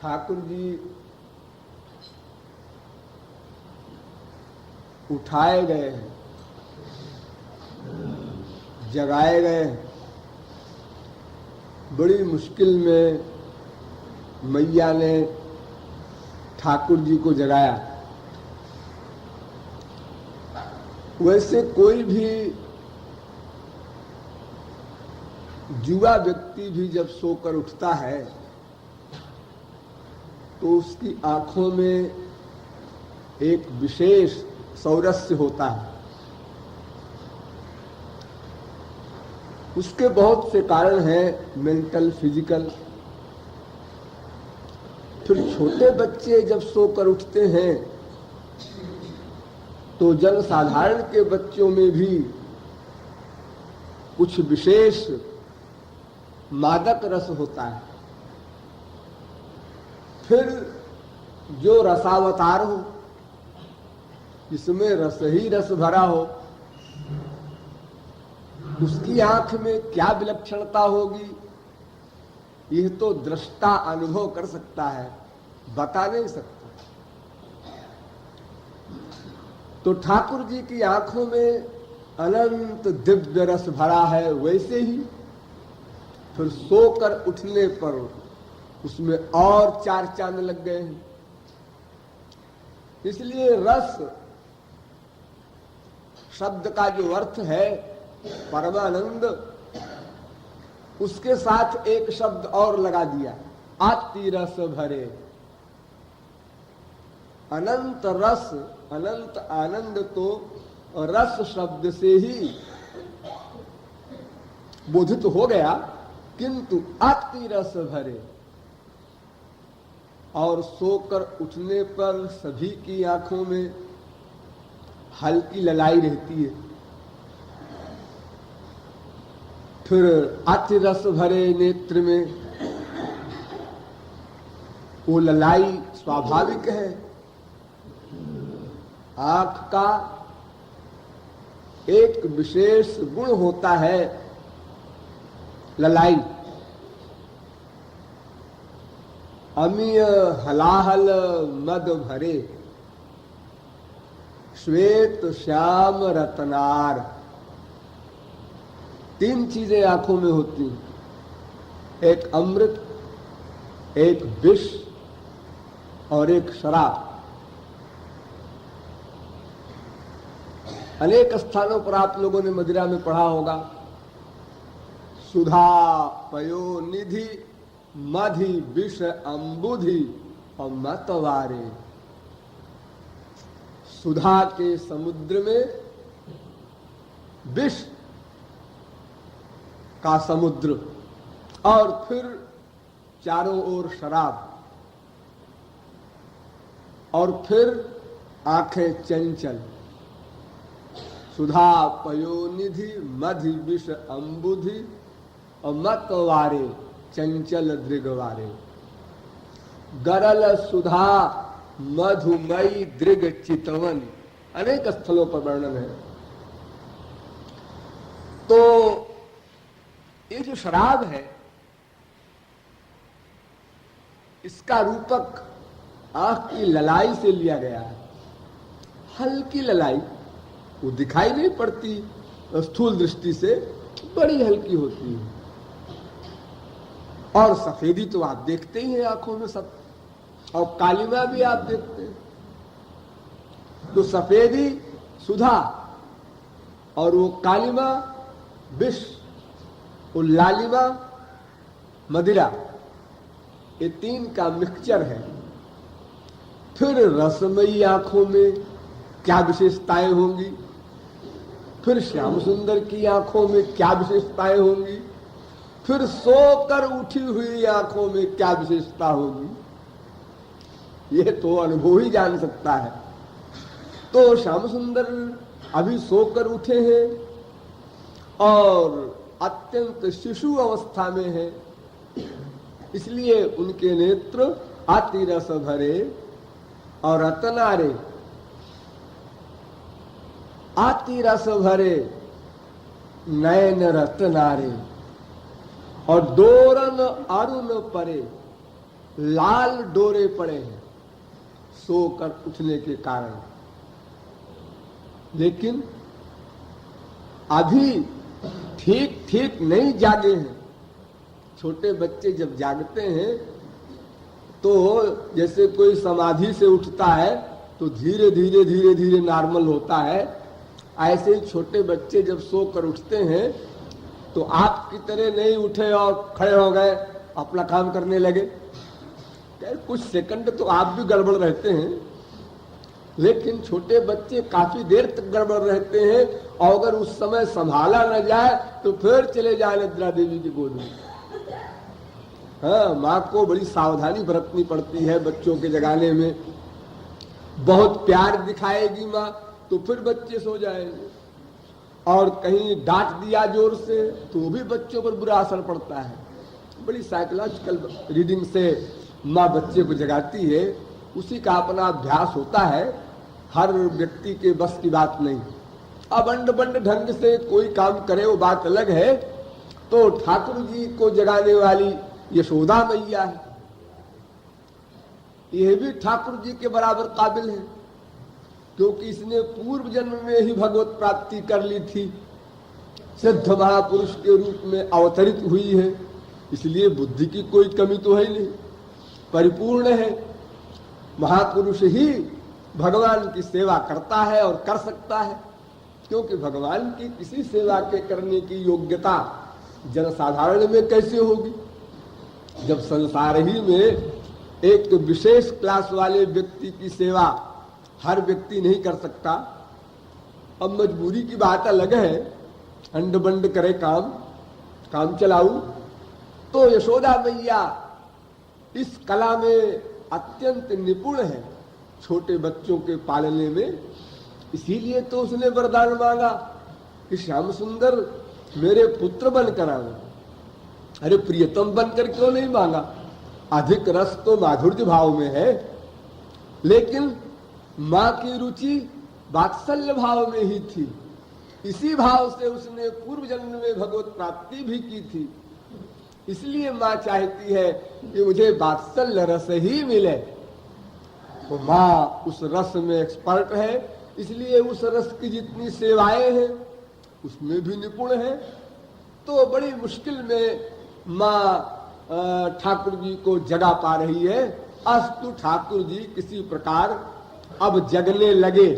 ठाकुर जी उठाए गए हैं, जगाए गए हैं। बड़ी मुश्किल में मैया ने ठाकुर जी को जगाया। वैसे कोई भी जुआ व्यक्ति भी जब सोकर उठता है तो उसकी आंखों में एक विशेष सौरस्य होता है। उसके बहुत से कारण हैं, मेंटल, फिजिकल। फिर छोटे बच्चे जब सोकर उठते हैं तो जनसाधारण के बच्चों में भी कुछ विशेष मादक रस होता है। फिर जो रसावतार हो, जिसमें रस ही रस भरा हो, उसकी आंख में क्या विलक्षणता होगी यह तो दृष्टा अनुभव कर सकता है, बता नहीं सकता। तो ठाकुर जी की आंखों में अनंत दिव्य रस भरा है। वैसे ही फिर सोकर उठने पर उसमें और चार चांद लग गए हैं। इसलिए रस शब्द का जो अर्थ है परमानंद, उसके साथ एक शब्द और लगा दिया, आति रस भरे। अनंत रस, अनंत आनंद तो रस शब्द से ही बोधित हो गया, किंतु आति रस भरे। और सोकर उठने पर सभी की आंखों में हल्की ललाई रहती है। फिर अति रस भरे नेत्र में वो ललाई स्वाभाविक है। आंख का एक विशेष गुण होता है ललाई। अमीय हलाहल मद भरे, श्वेत श्याम रत्नार। तीन चीजें आंखों में होती हैं, एक अमृत, एक विष और एक शराब। अनेक स्थानों पर आप लोगों ने मदिरा में पढ़ा होगा, सुधा पयो निधि मधि विष अंबुधि और मतवारे। सुधा के समुद्र में विष का समुद्र, और फिर चारों ओर शराब, और फिर आंखें चंचल। सुधा पयोनिधि मधि विष अंबुधि और मतवारे चंचल दृगवारे। गरल सुधा मधुमयी दृग चितवन, अनेक स्थलों पर वर्णन है। तो ये जो शराब है, इसका रूपक आंख की ललाई से लिया गया है। हल्की ललाई, वो दिखाई नहीं पड़ती स्थूल दृष्टि से, बड़ी हल्की होती है। और सफेदी तो आप देखते ही हैं आंखों में सब, और कालिमा भी आप देखते हैं। तो सफेदी सुधा और वो कालिमा विष, वो लालिमा मदिरा, ये तीन का मिक्सचर है। फिर रसमयी आंखों में क्या विशेषताएं होंगी, फिर श्याम सुंदर की आंखों में क्या विशेषताएं होंगी, फिर सोकर उठी हुई आंखों में क्या विशेषता होगी, ये तो अनुभव ही जान सकता है। तो श्याम सुंदर अभी सोकर उठे हैं और अत्यंत शिशु अवस्था में है, इसलिए उनके नेत्र अति रस भरे और रतनारे। अति रस भरे नयन रतनारे और दोरन अरुण परे। लाल डोरे पड़े हैं सोकर उठने के कारण। लेकिन अभी ठीक ठीक नहीं जागे हैं। छोटे बच्चे जब जागते हैं तो जैसे कोई समाधि से उठता है तो धीरे धीरे धीरे धीरे नॉर्मल होता है, ऐसे ही छोटे बच्चे जब सोकर उठते हैं तो आपकी तरह नहीं उठे और खड़े हो गए अपना काम करने लगे। कुछ सेकंड तो आप भी गड़बड़ रहते हैं, लेकिन छोटे बच्चे काफी देर तक गड़बड़ रहते हैं और अगर उस समय संभाला न जाए तो फिर चले जाए निद्रा देवी की गोद में। हाँ, माँ को बड़ी सावधानी बरतनी पड़ती है बच्चों के जगाने में। बहुत प्यार दिखाएगी माँ तो फिर बच्चे सो जाएंगे, और कहीं डांट दिया जोर से तो भी बच्चों पर बुरा असर पड़ता है। बड़ी साइकोलॉजिकल रीडिंग से माँ बच्चे को जगाती है, उसी का अपना अभ्यास होता है, हर व्यक्ति के बस की बात नहीं। अब अंड बंड ढंग से कोई काम करे वो बात अलग है। तो ठाकुर जी को जगाने वाली यशोदा मैया है, यह भी ठाकुर जी के बराबर काबिल है, क्योंकि इसने पूर्व जन्म में ही भगवत प्राप्ति कर ली थी, सिद्ध महापुरुष के रूप में अवतरित हुई है, इसलिए बुद्धि की कोई कमी तो है नहीं, परिपूर्ण है। महापुरुष ही भगवान की सेवा करता है और कर सकता है, क्योंकि भगवान की किसी सेवा के करने की योग्यता जनसाधारण में कैसे होगी, जब संसार ही में एक विशेष क्लास वाले व्यक्ति की सेवा हर व्यक्ति नहीं कर सकता। अब मजबूरी की बात अलग है, अंड बंड करे काम चलाऊ। तो यशोदा मैया इस कला में अत्यंत निपुण है, छोटे बच्चों के पालने में। इसीलिए तो उसने वरदान मांगा कि श्याम सुंदर मेरे पुत्र बनकर आओ। अरे प्रियतम बनकर क्यों नहीं मांगा? अधिक रस तो माधुर्य भाव में है, लेकिन माँ की रुचि वात्सल्य भाव में ही थी। इसी भाव से उसने पूर्व जन्म में भगवत प्राप्ति भी की थी। इसलिए माँ चाहती है कि मुझे वात्सल्य रस ही मिले। तो माँ उस रस में एक्सपर्ट है, इसलिए उस रस की जितनी सेवाएं हैं उसमें भी निपुण है। तो बड़ी मुश्किल में माँ ठाकुर जी को जगा पा रही है। अस्तु ठाकुर जी किसी प्रकार अब जगने लगे,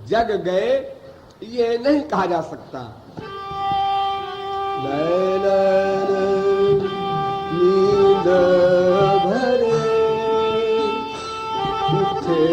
जग गए ये नहीं कहा जा सकता। नींद भरे उठे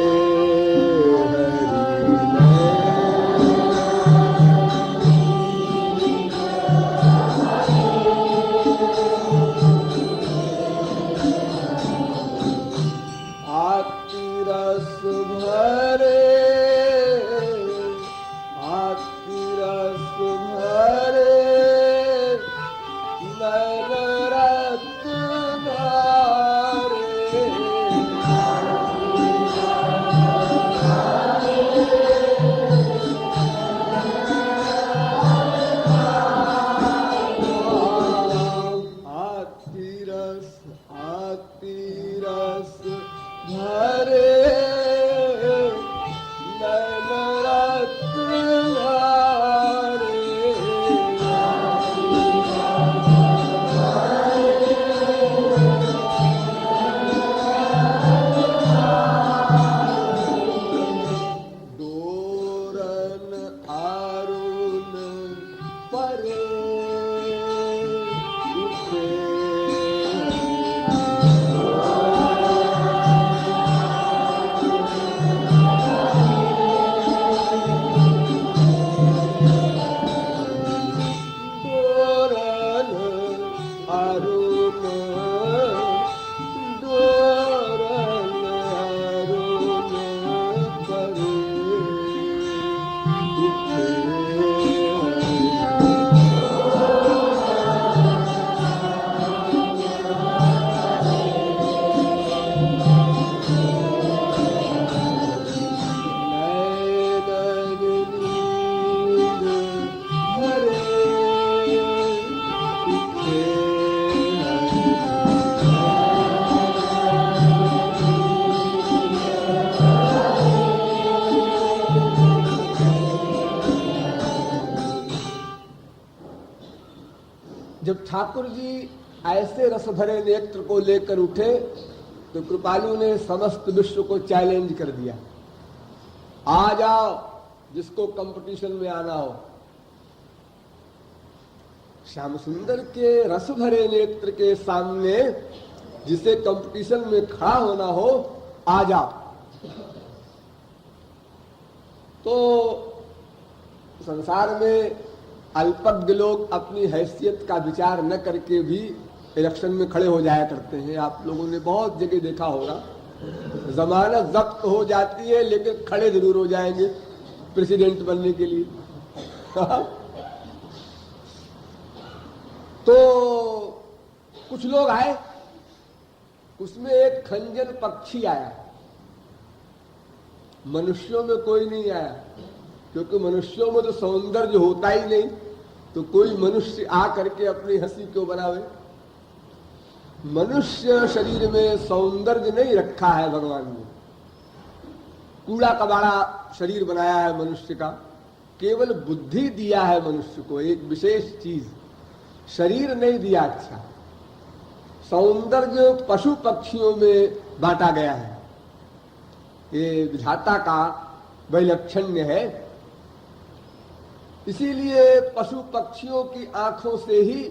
ठाकुर जी ऐसे रस भरे नेत्र को लेकर उठे तो कृपालु ने समस्त विश्व को चैलेंज कर दिया, आ जाओ जिसको कंपटीशन में आना हो। श्याम सुंदर के रस भरे नेत्र के सामने जिसे कंपटीशन में खड़ा होना हो, आ जाओ। तो संसार में अल्पज्ञ लोग अपनी हैसियत का विचार न करके भी इलेक्शन में खड़े हो जाया करते हैं। आप लोगों ने बहुत जगह देखा होगा, जमानत जब्त हो जाती है लेकिन खड़े जरूर हो जाएंगे प्रेसिडेंट बनने के लिए। तो कुछ लोग आए, उसमें एक खंजन पक्षी आया। मनुष्यों में कोई नहीं आया, क्योंकि मनुष्यों में तो सौंदर्य होता ही नहीं, तो कोई मनुष्य आ करके अपनी हंसी क्यों बनावे। मनुष्य शरीर में सौंदर्य नहीं रखा है भगवान ने, कूड़ा कबाड़ा शरीर बनाया है मनुष्य का। केवल बुद्धि दिया है मनुष्य को, एक विशेष चीज, शरीर नहीं दिया। अच्छा, सौंदर्य पशु पक्षियों में बांटा गया है, ये विधाता का वैलक्षण्य है। इसीलिए पशु पक्षियों की आंखों से ही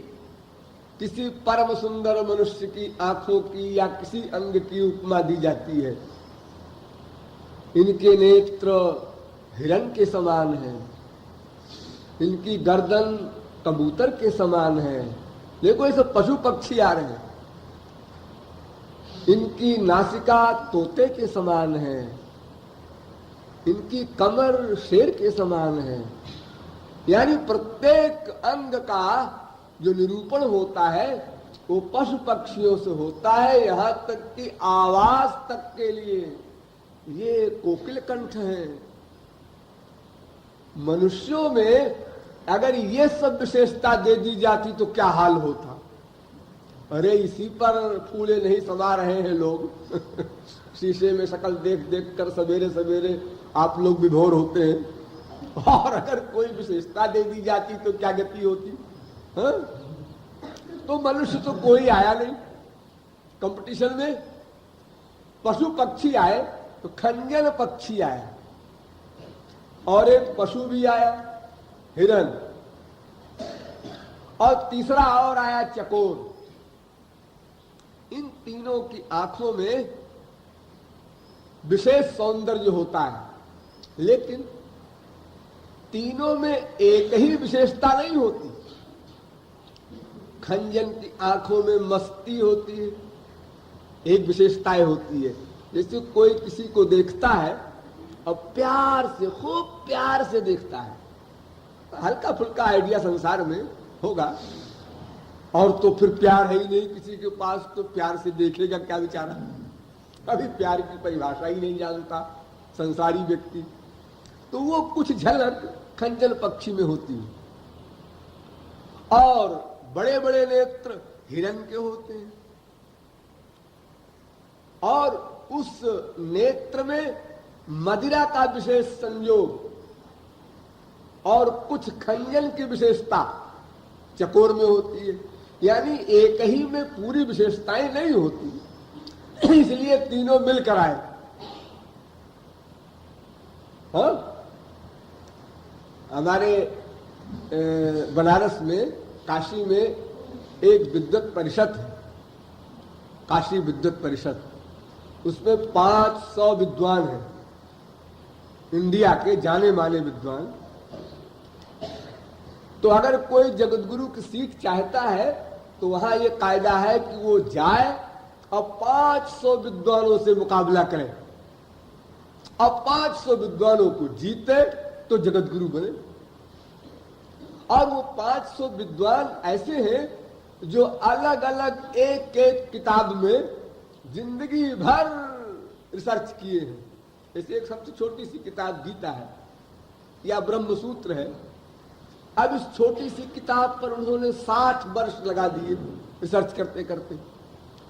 किसी परम सुंदर मनुष्य की आंखों की या किसी अंग की उपमा दी जाती है। इनके नेत्र हिरण के समान हैं, इनकी गर्दन कबूतर के समान है। देखो, ये सब पशु पक्षी आ रहे हैं। इनकी नासिका तोते के समान है, इनकी कमर शेर के समान है। यानी प्रत्येक अंग का जो निरूपण होता है वो पशु पक्षियों से होता है। यहां तक कि आवाज तक के लिए ये कोकिल कंठ है। मनुष्यों में अगर ये सब विशेषता दे दी जाती तो क्या हाल होता। अरे इसी पर फूले नहीं समा रहे हैं लोग। शीशे में शक्ल देख देख कर सवेरे सवेरे आप लोग विभोर होते हैं, और अगर कोई विशेषता दे दी जाती तो क्या गति होती। हाँ? तो मनुष्य तो कोई आया नहीं कंपटीशन में। पशु पक्षी आए तो खंजन पक्षी आया, और एक पशु भी आया हिरन, और तीसरा और आया चकोर। इन तीनों की आंखों में विशेष सौंदर्य होता है, लेकिन तीनों में एक ही विशेषता नहीं होती। खंजन की आंखों में मस्ती होती है, एक विशेषताएं होती है। जैसे कोई किसी को देखता है और प्यार से, खूब प्यार से देखता है। हल्का फुल्का आइडिया संसार में होगा, और तो फिर प्यार है ही नहीं किसी के पास, तो प्यार से देखेगा क्या बेचारा। अभी प्यार की परिभाषा ही नहीं जानता संसारी व्यक्ति। तो वो कुछ झलक खंजन पक्षी में होती है। और बड़े बड़े नेत्र हिरन के होते हैं, और उस नेत्र में मदिरा का विशेष संयोग और कुछ खंजन की विशेषता चकोर में होती है। यानी एक ही में पूरी विशेषताएं नहीं होती, इसलिए तीनों मिलकर आए। हाँ? हमारे बनारस में, काशी में एक विद्वत परिषद है, काशी विद्वत परिषद। उसमें 500 विद्वान हैं, इंडिया के जाने माने विद्वान। तो अगर कोई जगतगुरु की सीट चाहता है तो वहां ये कायदा है कि वो जाए और 500 विद्वानों से मुकाबला करे, और 500 विद्वानों को जीते तो जगतगुरु बने। और वो 500 विद्वान ऐसे हैं जो अलग अलग एक एक किताब में जिंदगी भर रिसर्च किए हैं। जैसे एक सबसे छोटी सी किताब गीता है या ब्रह्म सूत्र है। अब इस छोटी सी किताब पर उन्होंने 60 वर्ष लगा दिए रिसर्च करते करते।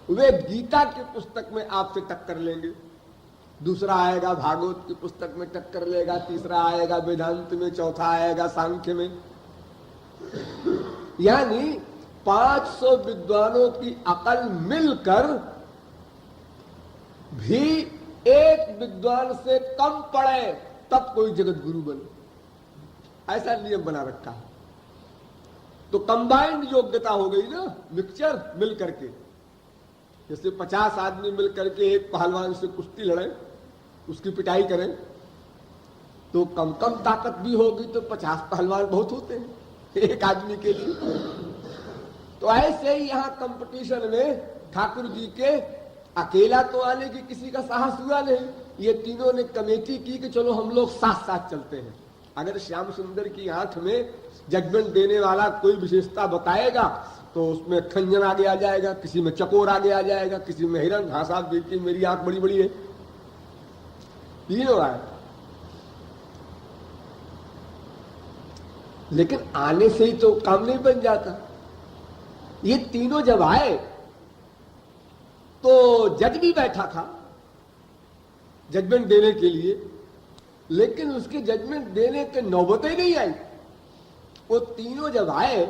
वे गीता की पुस्तक में आपसे टक्कर लेंगे, दूसरा आएगा भागवत की पुस्तक में टक्कर लेगा, तीसरा आएगा वेदांत में, चौथा आएगा सांख्य में। यानी 500 विद्वानों की अकल मिलकर भी एक विद्वान से कम पड़े तब कोई जगत गुरु बने, ऐसा नियम बना रखा है। तो कंबाइंड योग्यता हो गई ना, मिक्सचर मिल करके। जैसे 50 आदमी मिल करके एक पहलवान से कुश्ती लड़े, उसकी पिटाई करें, तो कम कम ताकत भी होगी तो 50 पहलवान बहुत होते हैं एक आदमी के लिए। तो ऐसे ही यहां कंपटीशन में ठाकुर जी के अकेला तो आने की किसी का साहस हुआ नहीं। ये तीनों ने कमेटी की कि चलो हम लोग साथ साथ चलते हैं। अगर श्याम सुंदर की आंख में जजमेंट देने वाला कोई विशेषता बताएगा तो उसमें खंजन आगे आ जाएगा, किसी में चकोर आगे आ जाएगा, किसी में हिरण। हाँ साहब देखिए मेरी आंख बड़ी बड़ी है, तीनों आए। लेकिन आने से ही तो काम नहीं बन जाता। ये तीनों जब आए तो जज भी बैठा था जजमेंट देने के लिए, लेकिन उसके जजमेंट देने के नौबत ही नहीं आई। वो तीनों जब आए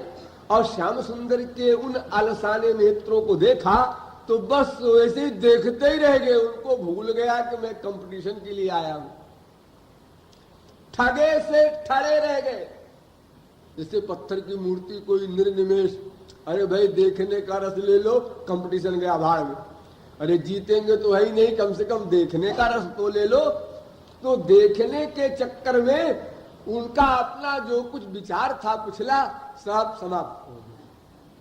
और श्याम सुंदर के उन आलसाने नेत्रों को देखा तो बस वैसे ही देखते ही रह गए। उनको भूल गया कि मैं कंपटीशन के लिए आया हूं। ठगे से ठड़े रह गए। जैसे पत्थर की मूर्ति कोई निर्निमेष, अरे भाई देखने का रस ले लो, कंपटीशन गया भाड़ में। अरे जीतेंगे तो है ही नहीं, कम से कम देखने का रस तो ले लो। तो देखने के चक्कर में उनका अपना जो कुछ विचार था पिछला सब समाप्त हो गया,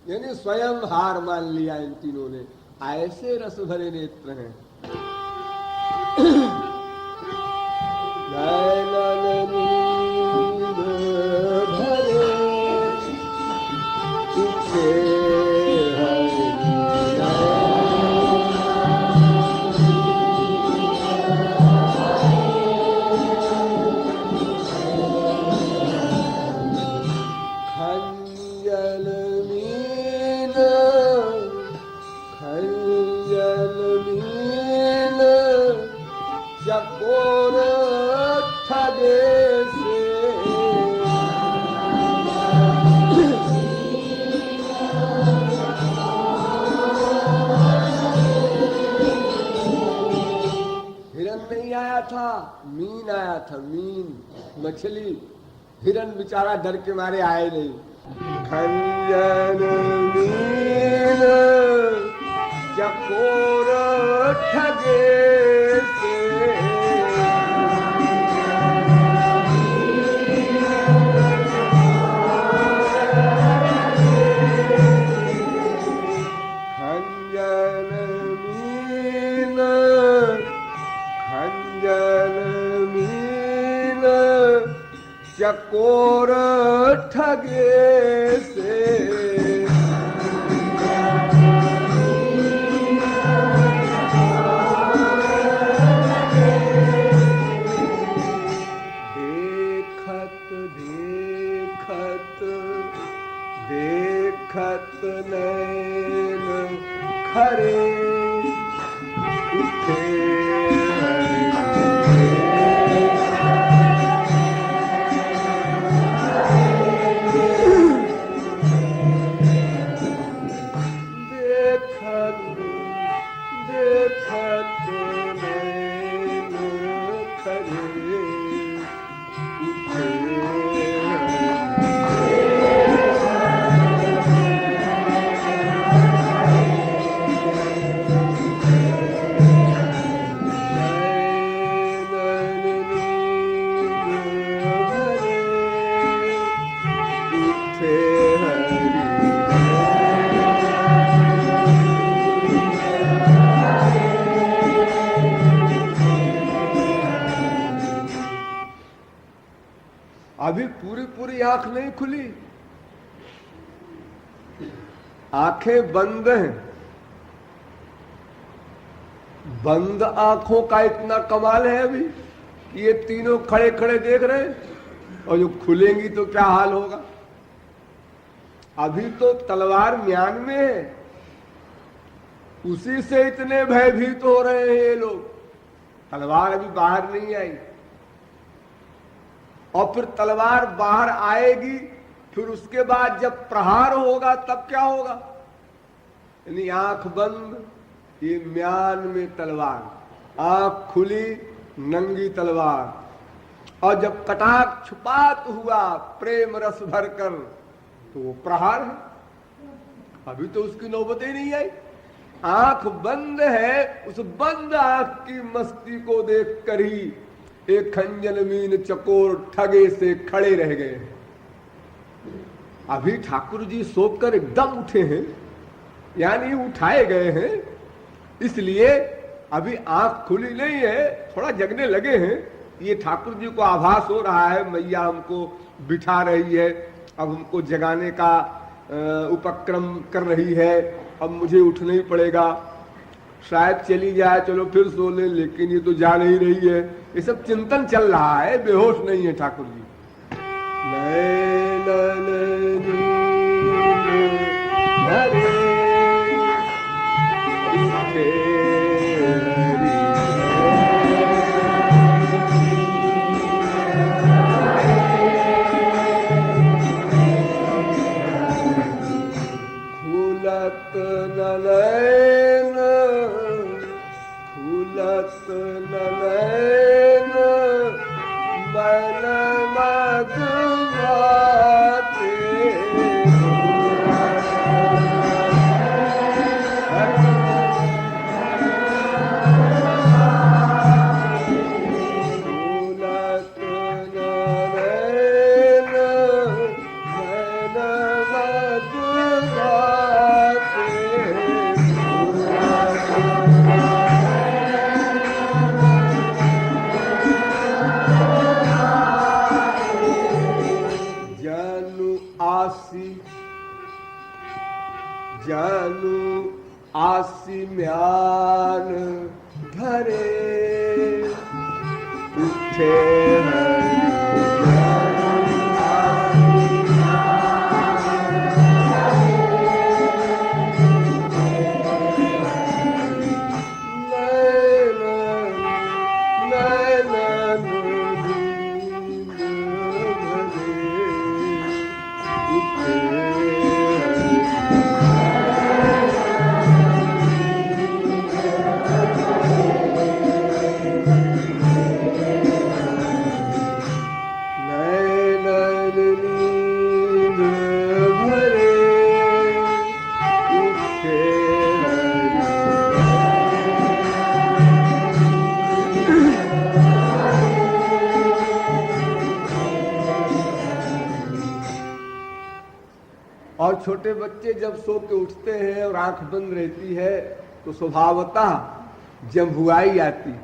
यानी स्वयं हार मान लिया इन तीनों ने। ऐसे रस भरे नेत्र हैं। मीन आया था, मीन मछली। हिरन बेचारा डर के मारे आए नहीं। खंजन मीन चकोर ठगे से, खंजन मीन चकोर ठगे से, देखत देखत देखत नैन खरे उठे। अभी पूरी पूरी आंख नहीं खुली, आंखें बंद हैं। बंद आंखों का इतना कमाल है अभी कि ये तीनों खड़े खड़े देख रहे हैं, और जो खुलेंगी तो क्या हाल होगा। अभी तो तलवार म्यान में है, उसी से इतने भयभीत हो रहे हैं ये लोग। तलवार अभी बाहर नहीं आई, और फिर तलवार बाहर आएगी फिर उसके बाद जब प्रहार होगा तब क्या होगा? यानी आंख बंद, ये म्यान में तलवार, आंख खुली नंगी तलवार, और जब कटाक्षपात हुआ प्रेम रस भरकर तो वो प्रहार है। अभी तो उसकी नौबत ही नहीं आई। आंख बंद है, उस बंद आंख की मस्ती को देखकर ही एक खंजन मीन चकोर ठगे से खड़े रह गए। अभी ठाकुर जी सोकर एकदम उठे हैं, यानी उठाए गए हैं, इसलिए अभी आंख खुली नहीं है, थोड़ा जगने लगे हैं। ये ठाकुर जी को आभास हो रहा है मैया हमको बिठा रही है, अब हमको जगाने का उपक्रम कर रही है, अब मुझे उठना ही पड़ेगा। शायद चली जाए, चलो फिर सो ले, लेकिन ये तो जा नहीं रही है। ये सब चिंतन चल रहा है, बेहोश नहीं है ठाकुर जी। जानू आसी म्यान धरे उठे और छोटे बच्चे जब सो के उठते हैं और आंख बंद रहती है तो स्वभावतः जम्भुआई आती है।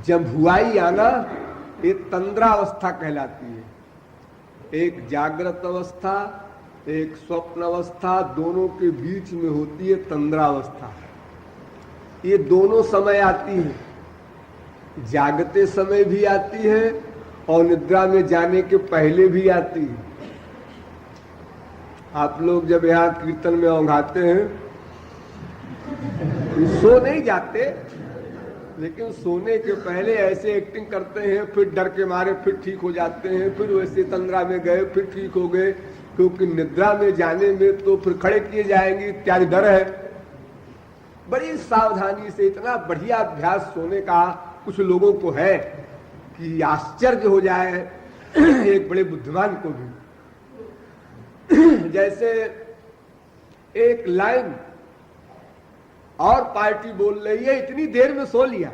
जम्भुआई आना एक तंद्रावस्था कहलाती है। एक जागृत अवस्था, एक स्वप्न अवस्था, दोनों के बीच में होती है तंद्रावस्था। ये दोनों समय आती है, जागते समय भी आती है और निद्रा में जाने के पहले भी आती है। आप लोग जब यहाँ कीर्तन में औंघाते हैं, सो नहीं जाते, लेकिन सोने के पहले ऐसे एक्टिंग करते हैं, फिर डर के मारे फिर ठीक हो जाते हैं, फिर वैसे तंद्रा में गए फिर ठीक हो गए, क्योंकि निद्रा में जाने में तो फिर खड़े किए जाएंगे इत्यादि डर है। बड़ी सावधानी से, इतना बढ़िया अभ्यास सोने का कुछ लोगों को है कि आश्चर्य हो जाए एक बड़े बुद्धिमान को भी। जैसे एक लाइन और पार्टी बोल रही है, इतनी देर में सो लिया,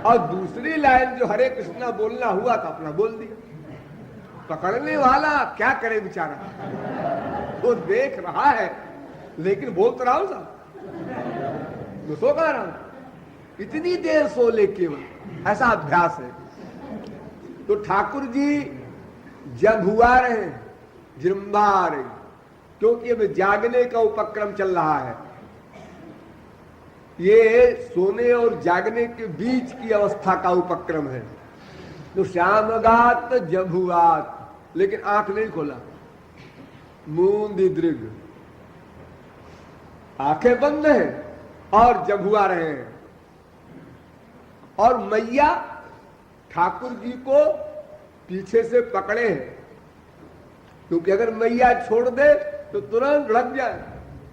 और दूसरी लाइन जो हरे कृष्णा बोलना हुआ था अपना बोल दिया। पकड़ने वाला क्या करे बेचारा, वो देख रहा है लेकिन बोल तो रहा हूं साहब, मैं सो कह रहा हूं, इतनी देर सो ले केवल, ऐसा अभ्यास है। तो ठाकुर जी जब हुआ रहे, जृंभा रही, क्योंकि अब जागने का उपक्रम चल रहा है। ये सोने और जागने के बीच की अवस्था का उपक्रम है। तो श्यामगात जभुआत, लेकिन आंख नहीं खोला, मूंदी दृग, आंखें बंद हैं और जभुआ रहे हैं। और मैया ठाकुर जी को पीछे से पकड़े हैं, क्योंकि अगर मैया छोड़ दे तो तुरंत लग जाए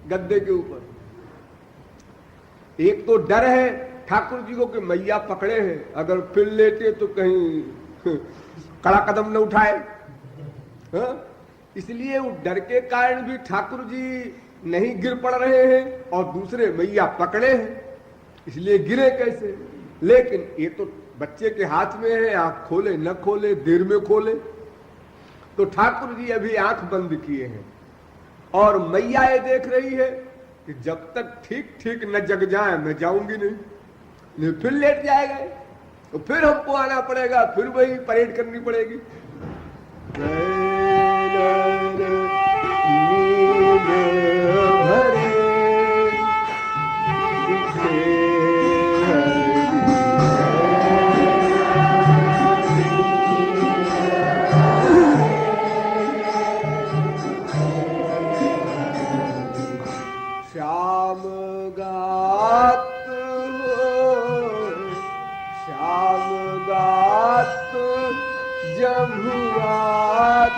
गद्दे के ऊपर। एक तो डर है ठाकुर जी को कि मैया पकड़े हैं, अगर फिर लेटे तो कहीं कड़ा कदम न उठाए। हाँ? इसलिए वो डर के कारण भी ठाकुर जी नहीं गिर पड़ रहे हैं, और दूसरे मैया पकड़े हैं, इसलिए गिरे कैसे। लेकिन ये तो बच्चे के हाथ में है, आंख खोले न खोले, देर में खोले। तो ठाकुर जी अभी आंख बंद किए हैं, और मैया ये देख रही है कि जब तक ठीक ठीक न जग जाए मैं जाऊंगी नहीं फिर लेट जाएगा, तो फिर हमको आना पड़ेगा, फिर वही परेड करनी पड़ेगी। श्याम गात जमुआत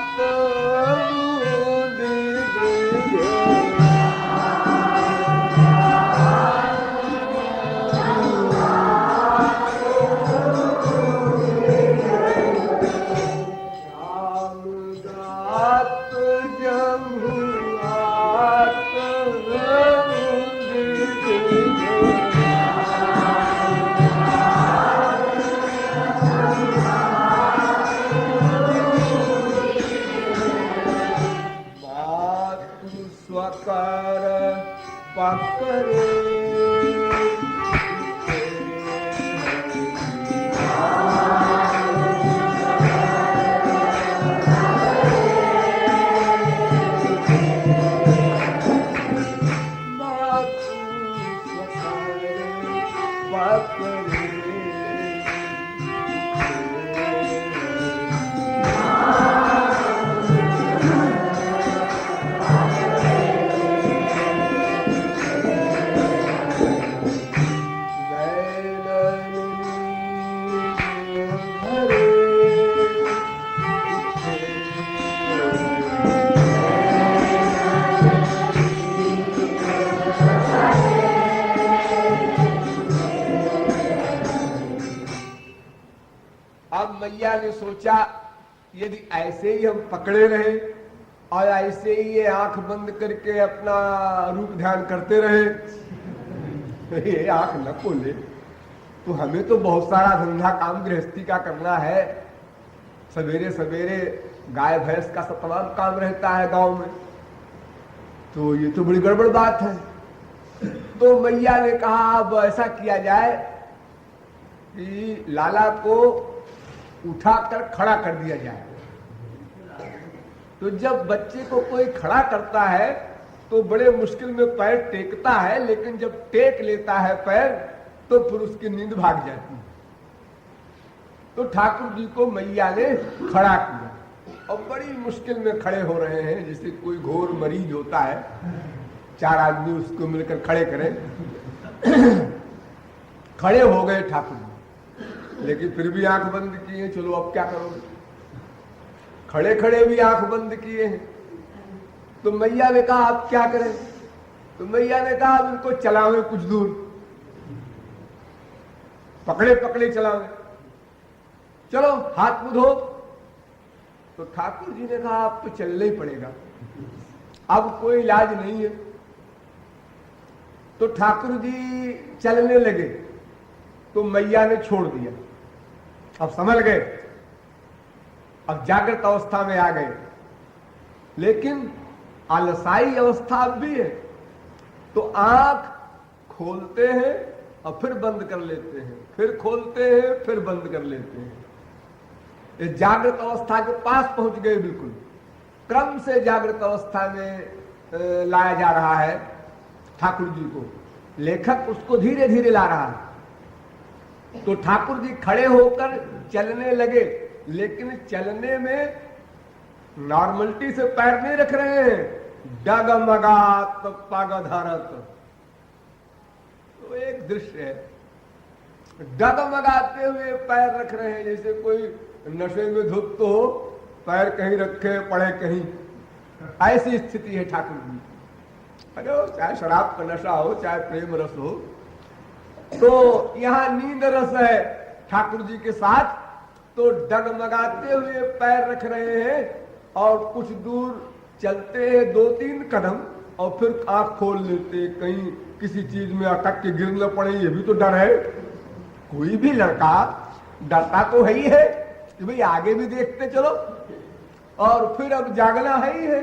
मैया ने सोचा यदि ऐसे ही हम पकड़े रहे और ऐसे ही ये आंख बंद करके अपना रूप ध्यान करते रहे, ये आंख न खोले तो हमें तो बहुत सारा धंधा काम गृहस्थी का करना है। सवेरे सवेरे गाय भैंस का सब तमाम काम रहता है गांव में, तो ये तो बड़ी गड़बड़ बात है। तो मैया ने कहा अब ऐसा किया जाए कि लाला को उठाकर खड़ा कर दिया जाए। तो जब बच्चे को कोई खड़ा करता है तो बड़े मुश्किल में पैर टेकता है, लेकिन जब टेक लेता है पैर तो फिर उसकी नींद भाग जाती है। तो ठाकुर जी को मैया ने खड़ा किया, और बड़ी मुश्किल में खड़े हो रहे हैं, जैसे कोई घोर मरीज होता है, चार आदमी उसको मिलकर खड़े करें। खड़े हो गए ठाकुर जी, लेकिन फिर भी आंख बंद किए। चलो अब क्या करोगे, खड़े खड़े भी आंख बंद किए हैं। तो मैया ने कहा आप क्या करें। तो मैया ने कहा अब इनको चलावे कुछ दूर, पकड़े पकड़े चलावे, चलो हाथ मुंह धो। तो ठाकुर जी ने कहा अब तो चलना ही पड़ेगा, अब कोई इलाज नहीं है। तो ठाकुर जी चलने लगे तो मैया ने छोड़ दिया। अब संभल गए, अब जागृत अवस्था में आ गए, लेकिन आलसाई अवस्था अब भी है। तो आंख खोलते हैं और फिर बंद कर लेते हैं, फिर खोलते हैं फिर बंद कर लेते हैं। ये जागृत अवस्था के पास पहुंच गए, बिल्कुल क्रम से जागृत अवस्था में लाया जा रहा है ठाकुर जी को। लेखक उसको धीरे धीरे ला रहा है। तो ठाकुर जी खड़े होकर चलने लगे, लेकिन चलने में नॉर्मलिटी से पैर नहीं रख रहे हैं, डगमगात पग धरत। तो एक दृश्य है, डगमगाते हुए पैर रख रहे हैं, जैसे कोई नशे में धुत हो, पैर कहीं रखे पड़े कहीं, ऐसी स्थिति है ठाकुर जी। अरे चाहे शराब का नशा हो, चाहे प्रेम रस हो, तो यहाँ नींद रस है ठाकुर जी के साथ। तो डगमगाते हुए पैर रख रहे हैं और कुछ दूर चलते हैं 2-3 कदम और फिर आंख खोल लेते, कहीं किसी चीज में अटक के गिर न पड़े, ये भी तो डर है। कोई भी लड़का डरता तो है ही है कि भाई आगे भी देखते चलो, और फिर अब जागना है ही है,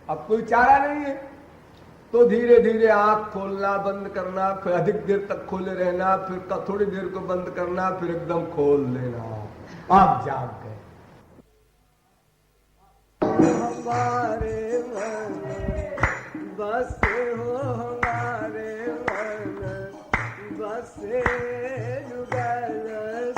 अब कोई चारा नहीं है। तो धीरे धीरे आंख खोलना बंद करना, फिर अधिक देर तक खोले रहना, फिर थोड़ी देर को बंद करना, फिर एकदम खोल लेना, आप जाग गए। हमारे मन बस हो, हमारे मन बसे जुगल